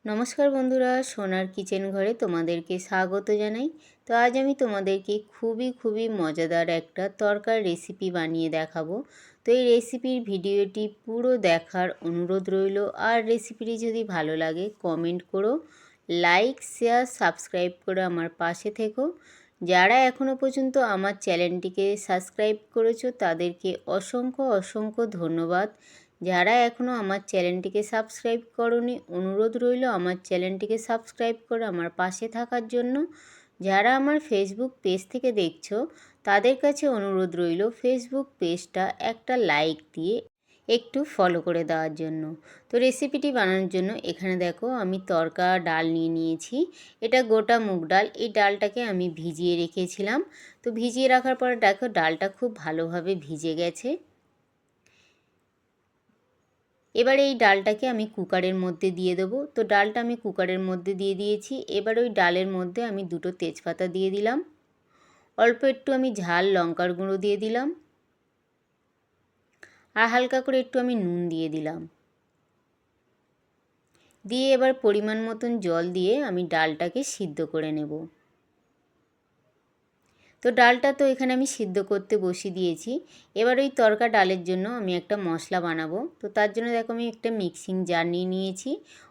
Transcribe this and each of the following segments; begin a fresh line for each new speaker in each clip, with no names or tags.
নমস্কার বন্ধুরা, সোনার কিচেন ঘরে তোমাদেরকে স্বাগত জানাই। তো আজ আমি তোমাদেরকে খুবই মজাদার একটা তরকার রেসিপি বানিয়ে দেখাবো। তো এই রেসিপির ভিডিওটি পুরো দেখার অনুরোধ রইল। আর রেসিপিটি যদি ভালো লাগে কমেন্ট করো, লাইক শেয়ার সাবস্ক্রাইব করে আমার পাশে থেকো। যারা এখনও পর্যন্ত আমার চ্যানেলটিকে সাবস্ক্রাইব করেছো তাদেরকে অসংখ্য ধন্যবাদ। যারা এখনও আমার চ্যানেলটিকে সাবস্ক্রাইব করোনি, অনুরোধ রইল আমার চ্যানেলটিকে সাবস্ক্রাইব করে আমার পাশে থাকার জন্য। যারা আমার ফেসবুক পেজ থেকে দেখছো তাদের কাছে অনুরোধ রইল ফেসবুক পেজটা একটা লাইক দিয়ে একটু ফলো করে দেওয়ার জন্য। তো রেসিপিটি বানানোর জন্য এখানে দেখো আমি তরকা ডাল নিয়ে নিয়েছি। এটা গোটা মুগ ডাল। এই ডালটাকে আমি ভিজিয়ে রেখেছিলাম। তো ভিজিয়ে রাখার পরে দেখো ডালটা খুব ভালোভাবে ভিজে গেছে। এবার এই ডালটাকে আমি কুকারের মধ্যে দিয়ে দেবো। তো ডালটা আমি কুকারের মধ্যে দিয়ে দিয়েছি। এবার ওই ডালের মধ্যে আমি দুটো তেজপাতা দিয়ে দিলাম। অল্প একটু আমি ঝাল লঙ্কার গুঁড়ো দিয়ে দিলাম। আর হালকা করে একটু আমি নুন দিয়ে দিলাম। দিয়ে এবার পরিমাণ মতন জল দিয়ে আমি ডালটাকে সিদ্ধ করে নেব। তো ডালটা তো এখানে আমি সিদ্ধ করতে বসিয়ে দিয়েছি। এবার ওই তরকা ডালের জন্য আমি একটা মশলা বানাবো। তো তার জন্য দেখো আমি একটা মিক্সিং জার নিয়ে নিয়েছি।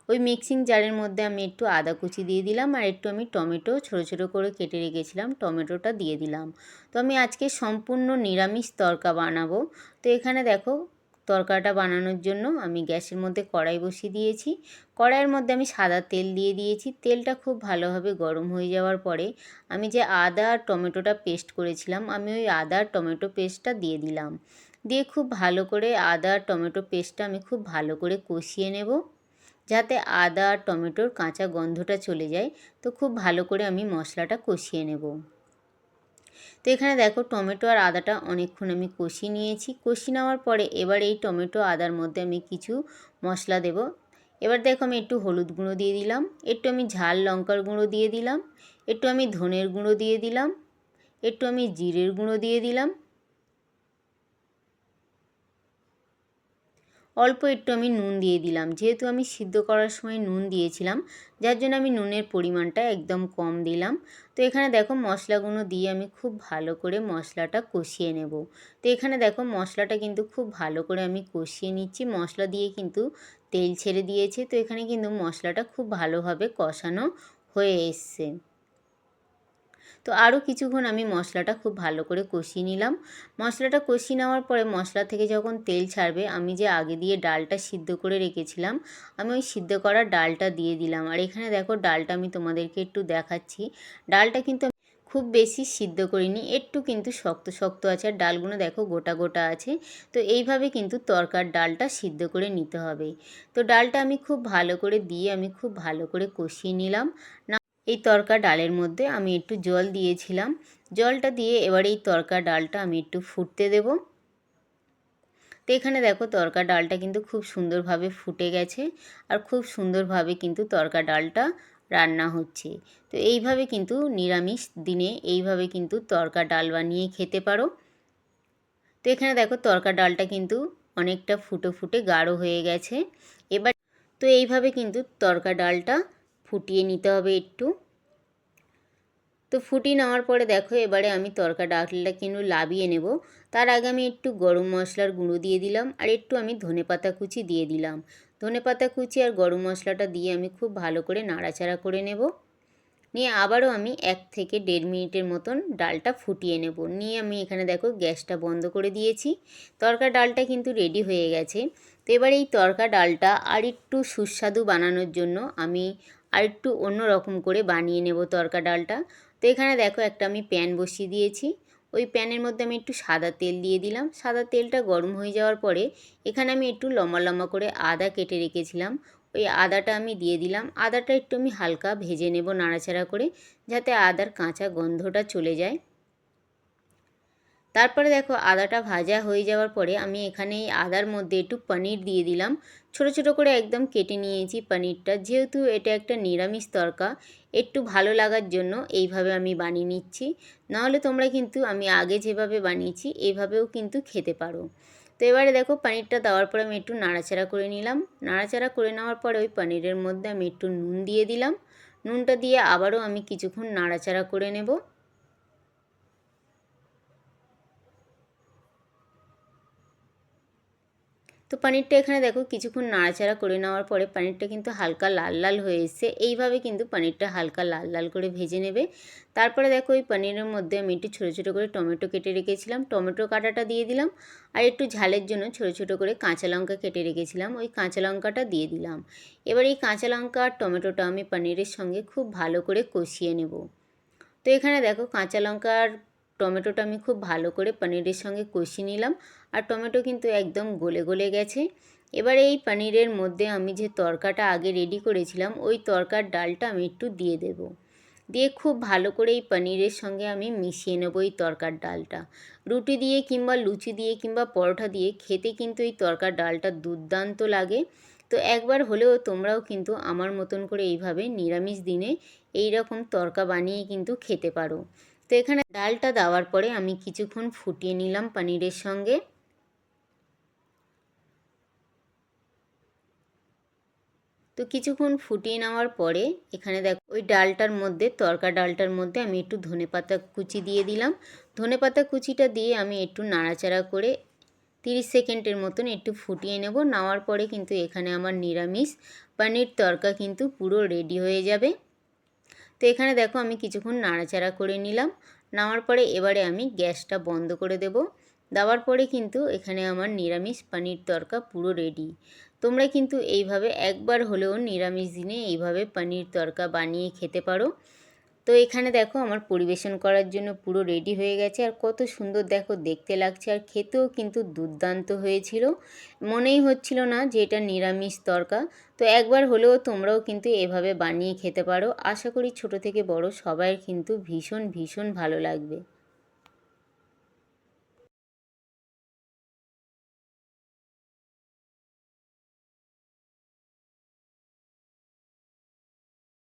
ওই মিক্সিং জারের মধ্যে আমি একটু আদা কুচি দিয়ে দিলাম আর একটু আমি টমেটো ছোটো করে কেটে রেখেছিলাম, টমেটোটা দিয়ে দিলাম। তো আমি আজকে সম্পূর্ণ নিরামিষ তরকা বানাবো। তো এখানে দেখো তরকাটা বানানোর জন্য আমি গ্যাসের মধ্যে কড়াই বসিয়ে দিয়েছি। কড়াইয়ের মধ্যে আমি সাদা তেল দিয়ে দিয়েছি। তেলটা খুব ভালোভাবে গরম হয়ে যাওয়ার পরে আমি যে আদা আর টমেটোটা পেস্ট করেছিলাম আমি ওই আদা আর টমেটো পেস্টটা দিয়ে দিলাম। দিয়ে খুব ভালো করে আদা আর টমেটো পেস্টটা আমি খুব ভালো করে কষিয়ে নেব, যাতে আদা আর টমেটোর কাঁচা গন্ধটা চলে যায়। তো খুব ভালো করে আমি মশলাটা কষিয়ে নেব। তো এখানে দেখো টমেটো আর আদাটা অনেকক্ষণ আমি কষিয়ে নিয়েছি। কষিয়ে নেওয়ার পরে এবার এই টমেটো আদার মধ্যে আমি কিছু মশলা দেব। এবার দেখো আমি একটু হলুদ গুঁড়ো দিয়ে দিলাম, একটু আমি ঝাল লঙ্কার গুঁড়ো দিয়ে দিলাম, একটু আমি ধনের গুঁড়ো দিয়ে দিলাম, একটু আমি জিরের গুঁড়ো দিয়ে দিলাম, অল্প একটু আমি নুন দিয়ে দিলাম। যেহেতু আমি সিদ্ধ করার সময় নুন দিয়েছিলাম যার জন্য আমি নুনের পরিমাণটা একদম কম দিলাম। তো এখানে দেখো মশলাগুলো দিয়ে আমি খুব ভালো করে মশলাটা কষিয়ে নেব। তো এখানে দেখো মশলাটা কিন্তু খুব ভালো করে আমি কষিয়ে নিচ্ছি। মশলা দিয়ে কিন্তু তেল ছেড়ে দিয়েছে। তো এখানে কিন্তু মশলাটা খুব ভালোভাবে কষানো হয়ে এসছে। তো আরও কিছুক্ষণ আমি মশলাটা খুব ভালো করে কষিয়ে নিলাম। মশলাটা কষিয়ে নেওয়ার পরে মশলা থেকে যখন তেল ছাড়বে আমি যে আগে দিয়ে ডালটা সিদ্ধ করে রেখেছিলাম আমি ওই সিদ্ধ করা ডালটা দিয়ে দিলাম। আর এখানে দেখো ডালটা আমি তোমাদেরকে একটু দেখাচ্ছি। ডালটা কিন্তু খুব বেশি সিদ্ধ করিনি, একটু কিন্তু শক্ত আছে। আর ডালগুলো দেখো গোটা আছে। তো এইভাবে কিন্তু তরকার ডালটা সিদ্ধ করে নিতে হবে। তো ডালটা আমি খুব ভালো করে দিয়ে আমি খুব ভালো করে কষিয়ে নিলাম। এই তরকা ডালের মধ্যে আমি একটু জল দিয়েছিলাম। জলটা দিয়ে এবার এই তরকা ডালটা আমি একটু ফুটতে দেব। তো এখানে দেখো তরকা ডালটা কিন্তু খুব সুন্দরভাবে ফুটে গেছে আর খুব সুন্দরভাবে কিন্তু তরকা ডালটা রান্না হচ্ছে। তো এইভাবে কিন্তু নিরামিষ দিনে এইভাবে কিন্তু তরকা ডাল বানিয়ে খেতে পারো। তো এখানে দেখো তরকা ডালটা কিন্তু অনেকটা ফুটে গাঢ় হয়ে গেছে। এবার তো এইভাবে কিন্তু তরকা ডালটা ফুটিয়ে নিতে হবে একটু। তো ফুটিয়ে নেওয়ার পরে দেখো এবারে আমি তরকা ডালটা কিন্তু লাবিয়ে নেব। তার আগে আমি একটু গরম মশলার গুঁড়ো দিয়ে দিলাম আর একটু আমি ধনেপাতা কুচি দিয়ে দিলাম। ধনেপাতা কুচি আর গরম মশলাটা দিয়ে আমি খুব ভালো করে নাড়াচাড়া করে নেব। নিয়ে আবারও আমি 1 থেকে 1.5 মিনিটের মতন ডালটা ফুটিয়ে নেব। নিয়ে আমি এখানে দেখো গ্যাসটা বন্ধ করে দিয়েছি। তরকা ডালটা কিন্তু রেডি হয়ে গেছে। তো এবার এই তরকা ডালটা আর একটু সুস্বাদু বানানোর জন্য আমি আর একটু অন্য রকম করে বানিয়ে নেব তরকা ডালটা। তো এখানে দেখো একটা আমি প্যান বসিয়ে দিয়েছি। ওই প্যানের মধ্যে আমি একটু সাদা তেল দিয়ে দিলাম। সাদা তেলটা গরম হয়ে যাওয়ার পরে এখানে আমি একটু লম্বা করে আদা কেটে রেখেছিলাম, ওই আদাটা আমি দিয়ে দিলাম। আদাটা একটু আমি হালকা ভেজে নেব নাড়াচাড়া করে, যাতে আদার কাঁচা গন্ধটা চলে যায়। তারপরে দেখো আদাটা ভাজা হয়ে যাওয়ার পরে আমি এখানে এই আদার মধ্যে একটু পনির দিয়ে দিলাম। ছোট করে একদম কেটে নিয়েছি পনিরটা। যেহেতু এটা একটা নিরামিষ তরকা একটু ভালো লাগার জন্য এইভাবে আমি বানিয়ে নিচ্ছি। নাহলে তোমরা কিন্তু আমি আগে যেভাবে বানিয়েছি এইভাবেও কিন্তু খেতে পারো। তো তো এবারে দেখো পনিরটা দেওয়ার পরে আমি একটু নাড়াচাড়া করে নিলাম। নাড়াচাড়া করে নেওয়ার পরে ওই পনিরের মধ্যে আমি একটু নুন দিয়ে দিলাম। নুনটা দিয়ে আবারও আমি কিছুক্ষণ নাড়াচাড়া করে নেব। তো পনিরটা এখানে দেখো কিছুক্ষণ নাড়াচাড়া করে নেওয়ার পরে পনিরটা কিন্তু হালকা লাল লাল হয়ে এসছে। এইভাবে কিন্তু পনিরটা হালকা লাল লাল করে ভেজে নেবে। তারপরে দেখো ওই পনিরের মধ্যে আমি একটু ছোটো ছোটো করে টমেটো কেটে রেখেছিলাম, টমেটো কাটাটা দিয়ে দিলাম। আর একটু ঝালের জন্য ছোটো ছোটো করে কাঁচা লঙ্কা কেটে রেখেছিলাম, ওই কাঁচা লঙ্কাটা দিয়ে দিলাম। এবার এই কাঁচা লঙ্কা আর টমেটোটা আমি পনিরের সঙ্গে খুব ভালো করে কষিয়ে নেব। তো এখানে দেখো কাঁচা লঙ্কা আর টমেটোটা আমি খুব ভালো করে পনিরের সঙ্গে কষিয়ে নিলাম। আর টমেটো কিন্তু একদম গলে গলে গেছে। এবারে এই পনিরের মধ্যে আমি যে তরকাটা আগে রেডি করেছিলাম, ওই তরকার ডালটা আমি একটু দিয়ে দেব। দিয়ে খুব ভালো করে এই পনিরের সঙ্গে আমি মিশিয়ে নেব এই তরকার ডালটা। রুটি দিয়ে কিংবা লুচি দিয়ে কিংবা পরোটা দিয়ে খেতে কিন্তু এই তরকার ডালটা দুর্দান্ত লাগে। তো একবার হলেও তোমরাও কিন্তু আমার মতন করে এইভাবে নিরামিষ দিনে এই রকম তরকা বানিয়ে কিন্তু খেতে পারো। তো এখানে ডালটা দেওয়ার পরে আমি কিছুক্ষণ ফুটিয়ে নিলাম পনিরের সঙ্গে। তো কিছুক্ষণ ফুটিয়ে নেওয়ার পরে এখানে দেখো ওই ডালটার মধ্যে, তরকা ডালটার মধ্যে আমি একটু ধনেপাতা কুচি দিয়ে দিলাম। ধনেপাতা কুচিটা দিয়ে আমি একটু নাড়াচাড়া করে 30 সেকেন্ডের মতন একটু ফুটিয়ে নেব। নেওয়ার পরে কিন্তু এখানে আমার নিরামিষ পনির তরকা কিন্তু পুরো রেডি হয়ে যাবে। তো এখানে দেখো আমি কিছুক্ষণ নাড়াচাড়া করে নিলাম। নেওয়ার পরে এবারে আমি গ্যাসটা বন্ধ করে দেব। দেওয়ার পরে কিন্তু এখানে আমার নিরামিষ পনির তরকা পুরো রেডি। তোমরা কিন্তু এইভাবে একবার হলেও নিরামিষ দিনে এইভাবে পনির তরকা বানিয়ে খেতে পারো। তো এখানে দেখো আমার পরিবেশন করার জন্য পুরো রেডি হয়ে গেছে। আর কত সুন্দর দেখো দেখতে লাগছে, আর খেতেও কিন্তু দুর্দান্ত হয়েছিল। মনেই হচ্ছিল না যে এটা নিরামিষ তরকা। তো একবার হলেও তোমরাও কিন্তু এভাবে বানিয়ে খেতে পারো। আশা করি ছোট থেকে বড় সবাই কিন্তু ভীষণ ভীষণ ভালো লাগবে।